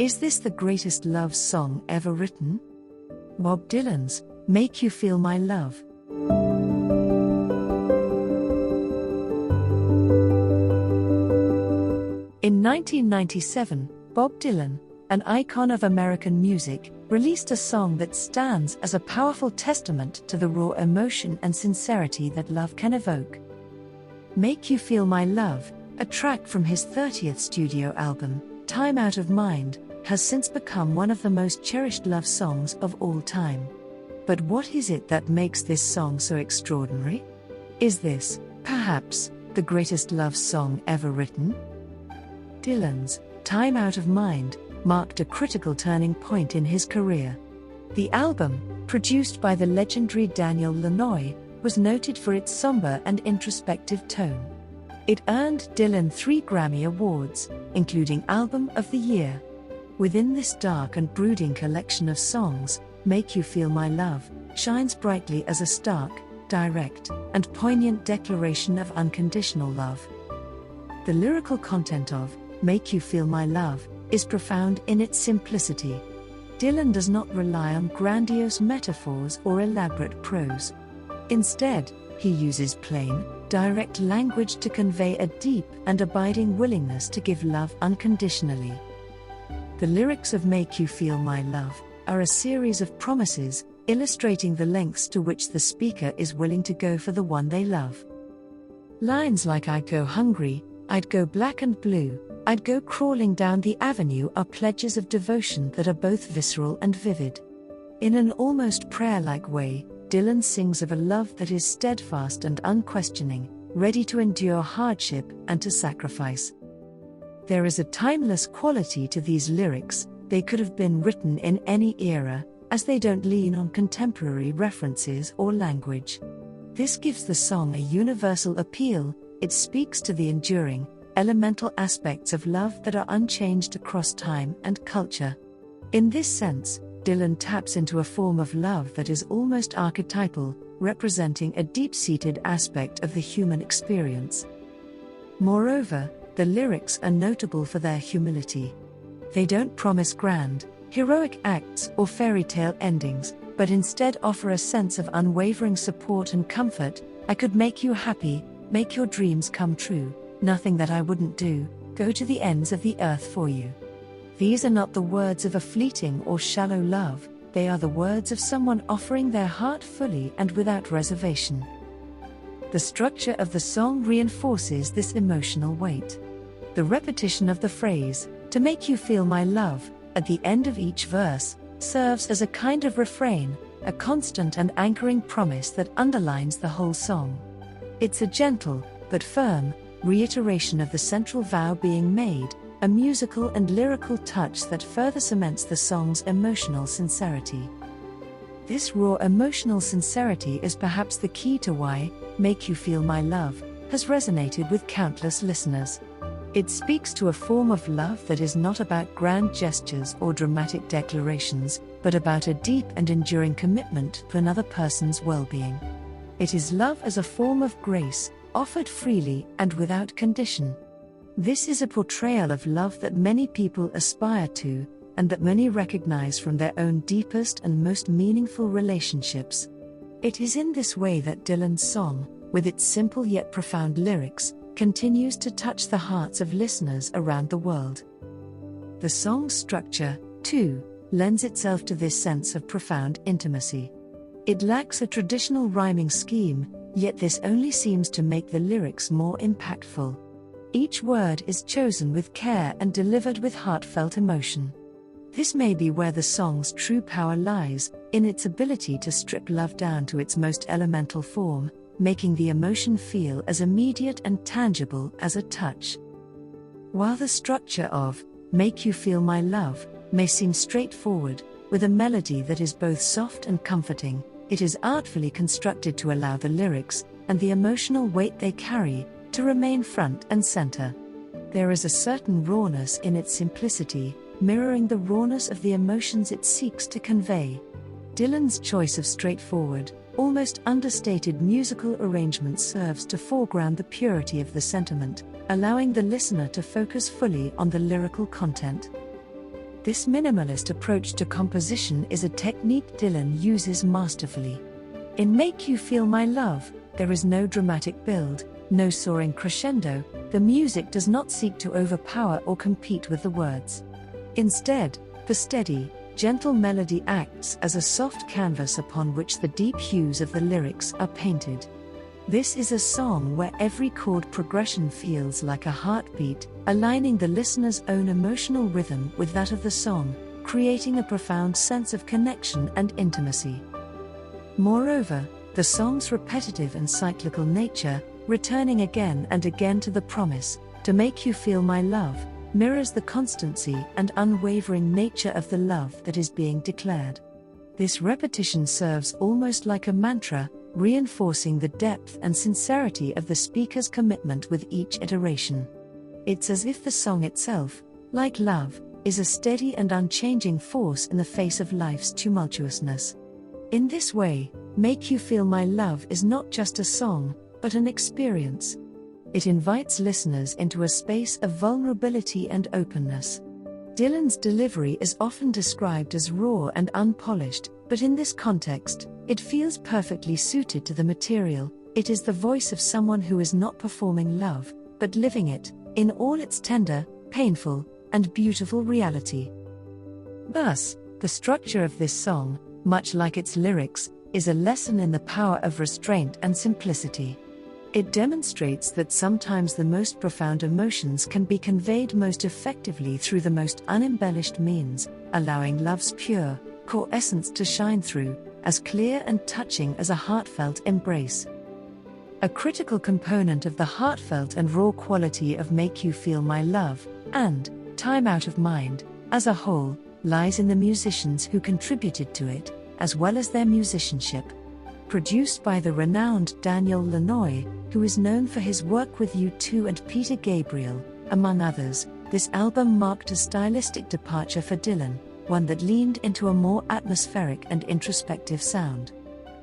Is this the greatest love song ever written? Bob Dylan's Make You Feel My Love. In 1997, Bob Dylan, an icon of American music, released a song that stands as a powerful testament to the raw emotion and sincerity that love can evoke. Make You Feel My Love, a track from his 30th studio album, Time Out of Mind, has since become one of the most cherished love songs of all time. But what is it that makes this song so extraordinary? Is this, perhaps, the greatest love song ever written? Dylan's Time Out of Mind marked a critical turning point in his career. The album, produced by the legendary Daniel Lanois, was noted for its somber and introspective tone. It earned Dylan 3 Grammy Awards, including Album of the Year. Within this dark and brooding collection of songs, Make You Feel My Love shines brightly as a stark, direct, and poignant declaration of unconditional love. The lyrical content of Make You Feel My Love is profound in its simplicity. Dylan does not rely on grandiose metaphors or elaborate prose. Instead, he uses plain, direct language to convey a deep and abiding willingness to give love unconditionally. The lyrics of Make You Feel My Love are a series of promises, illustrating the lengths to which the speaker is willing to go for the one they love. Lines like "I'd go hungry, I'd go black and blue, I'd go crawling down the avenue" are pledges of devotion that are both visceral and vivid. In an almost prayer-like way, Dylan sings of a love that is steadfast and unquestioning, ready to endure hardship and to sacrifice. There is a timeless quality to these lyrics. They could have been written in any era, as they don't lean on contemporary references or language. This gives the song a universal appeal. It speaks to the enduring, elemental aspects of love that are unchanged across time and culture. In this sense, Dylan taps into a form of love that is almost archetypal, representing a deep-seated aspect of the human experience. Moreover, the lyrics are notable for their humility. They don't promise grand, heroic acts or fairy tale endings, but instead offer a sense of unwavering support and comfort. "I could make you happy, make your dreams come true, nothing that I wouldn't do, go to the ends of the earth for you." These are not the words of a fleeting or shallow love, they are the words of someone offering their heart fully and without reservation. The structure of the song reinforces this emotional weight. The repetition of the phrase, "to make you feel my love," at the end of each verse, serves as a kind of refrain, a constant and anchoring promise that underlines the whole song. It's a gentle, but firm, reiteration of the central vow being made, a musical and lyrical touch that further cements the song's emotional sincerity. This raw emotional sincerity is perhaps the key to why Make You Feel My Love has resonated with countless listeners. It speaks to a form of love that is not about grand gestures or dramatic declarations, but about a deep and enduring commitment to another person's well-being. It is love as a form of grace, offered freely and without condition. This is a portrayal of love that many people aspire to, and that many recognize from their own deepest and most meaningful relationships. It is in this way that Dylan's song, with its simple yet profound lyrics, continues to touch the hearts of listeners around the world. The song's structure, too, lends itself to this sense of profound intimacy. It lacks a traditional rhyming scheme, yet this only seems to make the lyrics more impactful. Each word is chosen with care and delivered with heartfelt emotion. This may be where the song's true power lies, in its ability to strip love down to its most elemental form, making the emotion feel as immediate and tangible as a touch. While the structure of Make You Feel My Love may seem straightforward, with a melody that is both soft and comforting, it is artfully constructed to allow the lyrics, and the emotional weight they carry, to remain front and center. There is a certain rawness in its simplicity, mirroring the rawness of the emotions it seeks to convey. Dylan's choice of straightforward, almost understated musical arrangement serves to foreground the purity of the sentiment, allowing the listener to focus fully on the lyrical content. This minimalist approach to composition is a technique Dylan uses masterfully. In Make You Feel My Love, there is no dramatic build, no soaring crescendo. The music does not seek to overpower or compete with the words. Instead, the steady, gentle melody acts as a soft canvas upon which the deep hues of the lyrics are painted. This is a song where every chord progression feels like a heartbeat, aligning the listener's own emotional rhythm with that of the song, creating a profound sense of connection and intimacy. Moreover, the song's repetitive and cyclical nature, returning again and again to the promise, to make you feel my love, mirrors the constancy and unwavering nature of the love that is being declared. This repetition serves almost like a mantra, reinforcing the depth and sincerity of the speaker's commitment with each iteration. It's as if the song itself, like love, is a steady and unchanging force in the face of life's tumultuousness. In this way, Make You Feel My Love is not just a song, but an experience. It invites listeners into a space of vulnerability and openness. Dylan's delivery is often described as raw and unpolished, but in this context, it feels perfectly suited to the material. It is the voice of someone who is not performing love, but living it, in all its tender, painful, and beautiful reality. Thus, the structure of this song, much like its lyrics, is a lesson in the power of restraint and simplicity. It demonstrates that sometimes the most profound emotions can be conveyed most effectively through the most unembellished means, allowing love's pure, core essence to shine through, as clear and touching as a heartfelt embrace. A critical component of the heartfelt and raw quality of Make You Feel My Love, and Time Out of Mind, as a whole, lies in the musicians who contributed to it, as well as their musicianship. Produced by the renowned Daniel Lanois, who is known for his work with U2 and Peter Gabriel, among others, this album marked a stylistic departure for Dylan, one that leaned into a more atmospheric and introspective sound.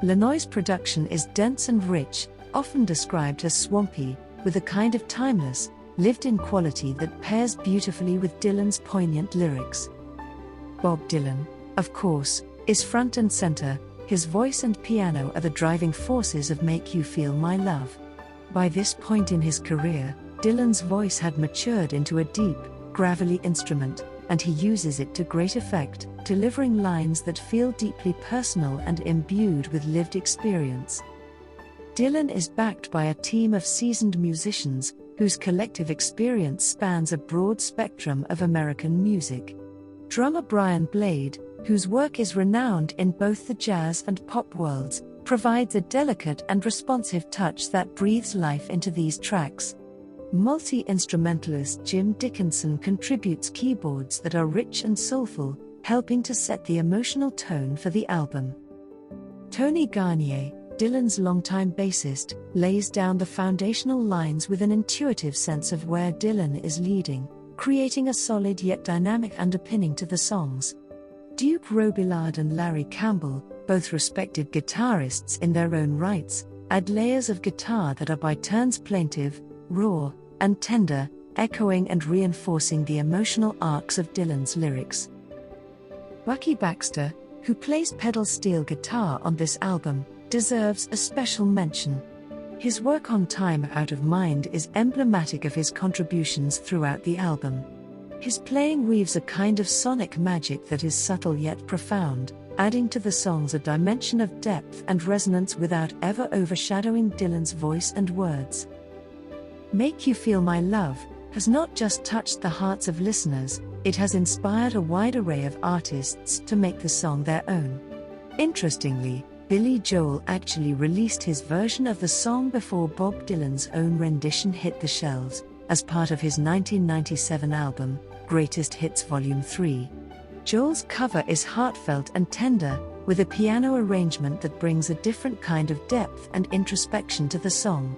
Lanois' production is dense and rich, often described as swampy, with a kind of timeless, lived-in quality that pairs beautifully with Dylan's poignant lyrics. Bob Dylan, of course, is front and center. His voice and piano are the driving forces of Make You Feel My Love. By this point in his career, Dylan's voice had matured into a deep, gravelly instrument, and he uses it to great effect, delivering lines that feel deeply personal and imbued with lived experience. Dylan is backed by a team of seasoned musicians, whose collective experience spans a broad spectrum of American music. Drummer Brian Blade, whose work is renowned in both the jazz and pop worlds, provides a delicate and responsive touch that breathes life into these tracks. Multi-instrumentalist Jim Dickinson contributes keyboards that are rich and soulful, helping to set the emotional tone for the album. Tony Garnier, Dylan's longtime bassist, lays down the foundational lines with an intuitive sense of where Dylan is leading, creating a solid yet dynamic underpinning to the songs. Duke Robillard and Larry Campbell, both respected guitarists in their own rights, add layers of guitar that are by turns plaintive, raw, and tender, echoing and reinforcing the emotional arcs of Dylan's lyrics. Bucky Baxter, who plays pedal steel guitar on this album, deserves a special mention. His work on Time Out of Mind is emblematic of his contributions throughout the album. His playing weaves a kind of sonic magic that is subtle yet profound, adding to the songs a dimension of depth and resonance without ever overshadowing Dylan's voice and words. Make You Feel My Love has not just touched the hearts of listeners, it has inspired a wide array of artists to make the song their own. Interestingly, Billy Joel actually released his version of the song before Bob Dylan's own rendition hit the shelves, as part of his 1997 album, Greatest Hits Volume 3. Joel's cover is heartfelt and tender, with a piano arrangement that brings a different kind of depth and introspection to the song.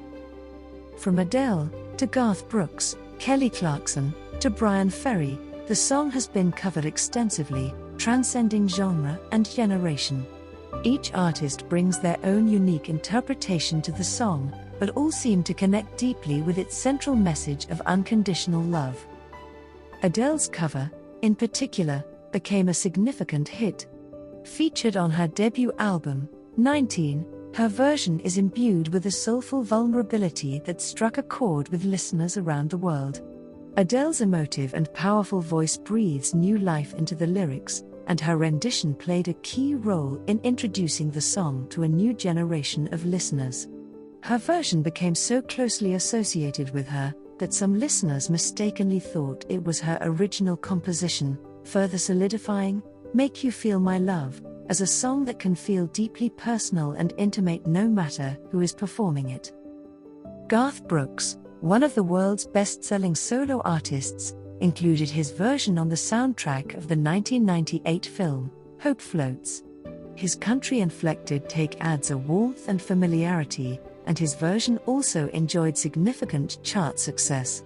From Adele, to Garth Brooks, Kelly Clarkson, to Brian Ferry, the song has been covered extensively, transcending genre and generation. Each artist brings their own unique interpretation to the song, but all seem to connect deeply with its central message of unconditional love. Adele's cover, in particular, became a significant hit. Featured on her debut album, 19, her version is imbued with a soulful vulnerability that struck a chord with listeners around the world. Adele's emotive and powerful voice breathes new life into the lyrics, and her rendition played a key role in introducing the song to a new generation of listeners. Her version became so closely associated with her that some listeners mistakenly thought it was her original composition, further solidifying "Make You Feel My Love" as a song that can feel deeply personal and intimate no matter who is performing it. Garth Brooks, one of the world's best-selling solo artists, included his version on the soundtrack of the 1998 film, Hope Floats. His country-inflected take adds a warmth and familiarity, and his version also enjoyed significant chart success.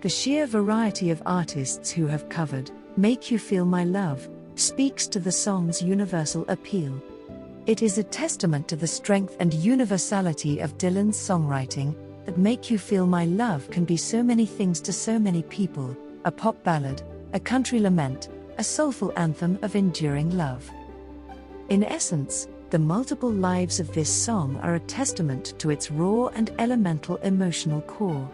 The sheer variety of artists who have covered "Make You Feel My Love" speaks to the song's universal appeal. It is a testament to the strength and universality of Dylan's songwriting, that "Make You Feel My Love" can be so many things to so many people: a pop ballad, a country lament, a soulful anthem of enduring love. In essence, the multiple lives of this song are a testament to its raw and elemental emotional core.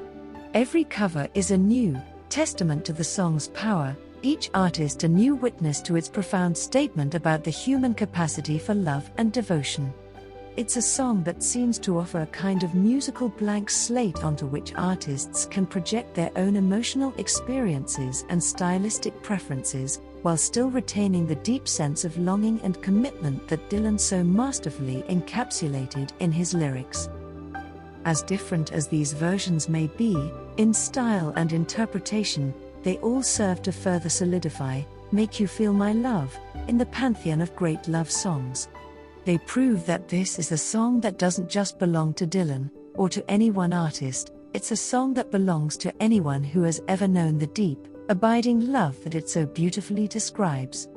Every cover is a new testament to the song's power, each artist a new witness to its profound statement about the human capacity for love and devotion. It's a song that seems to offer a kind of musical blank slate onto which artists can project their own emotional experiences and stylistic preferences, while still retaining the deep sense of longing and commitment that Dylan so masterfully encapsulated in his lyrics. As different as these versions may be, in style and interpretation, they all serve to further solidify "Make You Feel My Love" in the pantheon of great love songs. They prove that this is a song that doesn't just belong to Dylan, or to any one artist, it's a song that belongs to anyone who has ever known the deep, abiding love that it so beautifully describes.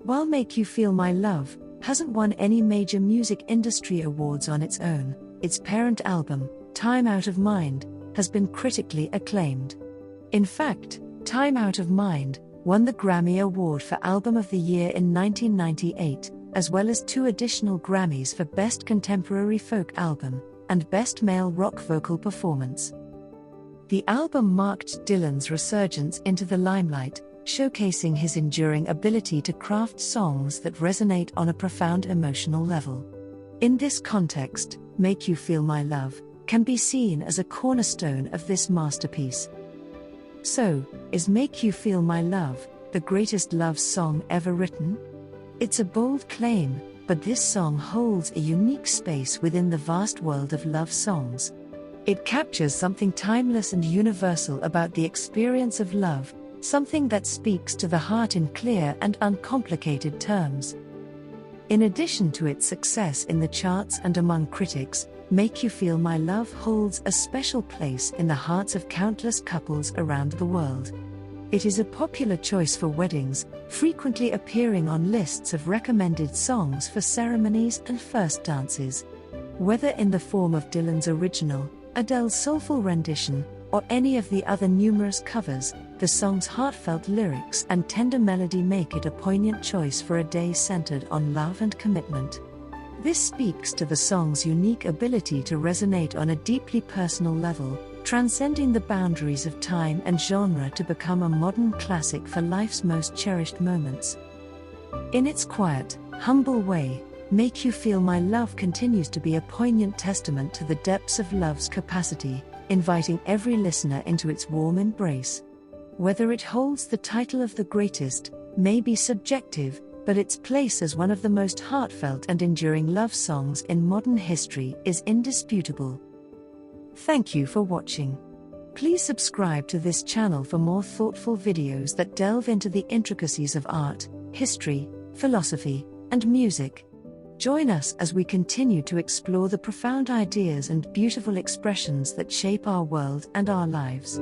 While "Make You Feel My Love" hasn't won any major music industry awards on its own, its parent album, Time Out of Mind, has been critically acclaimed. In fact, Time Out of Mind won the Grammy Award for Album of the Year in 1998, as well as 2 additional Grammys for Best Contemporary Folk Album and Best Male Rock Vocal Performance. The album marked Dylan's resurgence into the limelight, showcasing his enduring ability to craft songs that resonate on a profound emotional level. In this context, "Make You Feel My Love" can be seen as a cornerstone of this masterpiece. So, is "Make You Feel My Love" the greatest love song ever written? It's a bold claim, but this song holds a unique space within the vast world of love songs. It captures something timeless and universal about the experience of love, something that speaks to the heart in clear and uncomplicated terms. In addition to its success in the charts and among critics, "Make You Feel My Love" holds a special place in the hearts of countless couples around the world. It is a popular choice for weddings, frequently appearing on lists of recommended songs for ceremonies and first dances. Whether in the form of Dylan's original, Adele's soulful rendition, or any of the other numerous covers, the song's heartfelt lyrics and tender melody make it a poignant choice for a day centered on love and commitment. This speaks to the song's unique ability to resonate on a deeply personal level, transcending the boundaries of time and genre to become a modern classic for life's most cherished moments. In its quiet, humble way, "Make You Feel My Love" continues to be a poignant testament to the depths of love's capacity, inviting every listener into its warm embrace. Whether it holds the title of the greatest, may be subjective, but its place as one of the most heartfelt and enduring love songs in modern history is indisputable. Thank you for watching. Please subscribe to this channel for more thoughtful videos that delve into the intricacies of art, history, philosophy, and music. Join us as we continue to explore the profound ideas and beautiful expressions that shape our world and our lives.